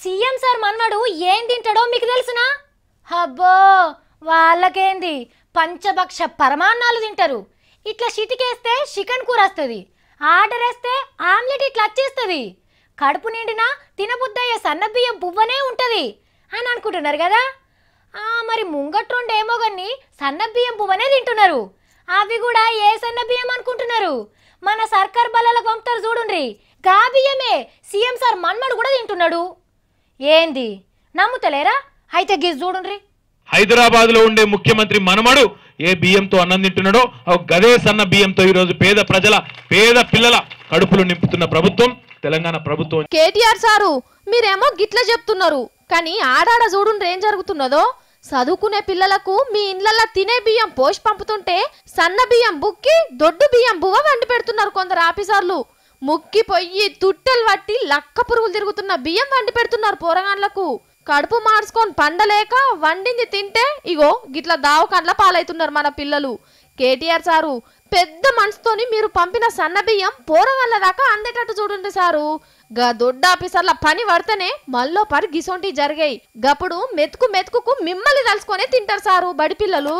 CM sir మన్మడు ఏం తింటాడో మీకు తెలుసునా? అబ్బో వాళ్ళకేంది పంచభక్ష పరమాన్నాలు తింటారు. ఇట్లా చిటికేస్తే చికెన్ కూర వస్తుంది, ఆర్డర్ వేస్తే ఆమ్లెట్ ఇట్లా వచ్చేస్తుంది. కడుపు నిండినా తినబుద్దయ్యే సన్నబియ్యం పువ్వనే ఉంటుంది అని అనుకుంటున్నారు కదా. మరి ముంగట్రుండేమో కానీ సన్నబియ్యం పువ్వనే తింటున్నారు. అవి కూడా ఏ సన్నబియ్యం అనుకుంటున్నారు? మన సర్కార్ బల్లలకు పంపుతారు చూడుండ్రి, గా బియ్యమే సీఎం సార్ మన్మడు కూడా తింటున్నాడు. ఏంది నమ్ముతలేరా? అయితే గిజ్ చూడుండ్రి. హైదరాబాద్ లో ఉండే ముఖ్యమంత్రి మనమడు ఏ బియ్యంతో అన్నం తింటున్నాడో గదే సన్న బియ్యంతో ఈ రోజు పేద ప్రజల పేద పిల్లల కడుపులు నింపుతున్న ప్రభుత్వం తెలంగాణ ప్రభుత్వం. కేటీఆర్ సారు మీరేమో గిట్ల చెప్తున్నారు, కానీ ఆడాడ చూడుండ్రి ఏం జరుగుతున్నదో. చదువుకునే పిల్లలకు మీ ఇండ్లల్లో తినే బియ్యం పోసి పంపుతుంటే సన్న బియ్యం బుక్కి దొడ్డు బియ్యం బువ్వ వండి పెడుతున్నారు కొందరు ఆఫీసర్లు. ముక్కి పొయ్యి తుట్టెలు పట్టి లక్క పురుగులు తిరుగుతున్న బియ్యం వండి పెడుతున్నారు పోరగాన్లకు. కడుపు మార్చుకొని పండలేక వండింది తింటే ఇగో గిట్ల దావకండ్ల పాలవుతున్నారు మన పిల్లలు. కేటీఆర్ సారు పెద్ద మనసుతోని మీరు పంపిన సన్న బియ్యం పోరగాన్ల దాకా అందేటట్టు చూడండి సారు. గా దొడ్డ ఆఫీసర్ల పని పడితేనే మళ్ళీ పరి గిసొంటి జరిగాయి. గప్పుడు మెతుకు మెతుకు మిమ్మల్ని తలుసుకొనే తింటారు సారు బడి పిల్లలు.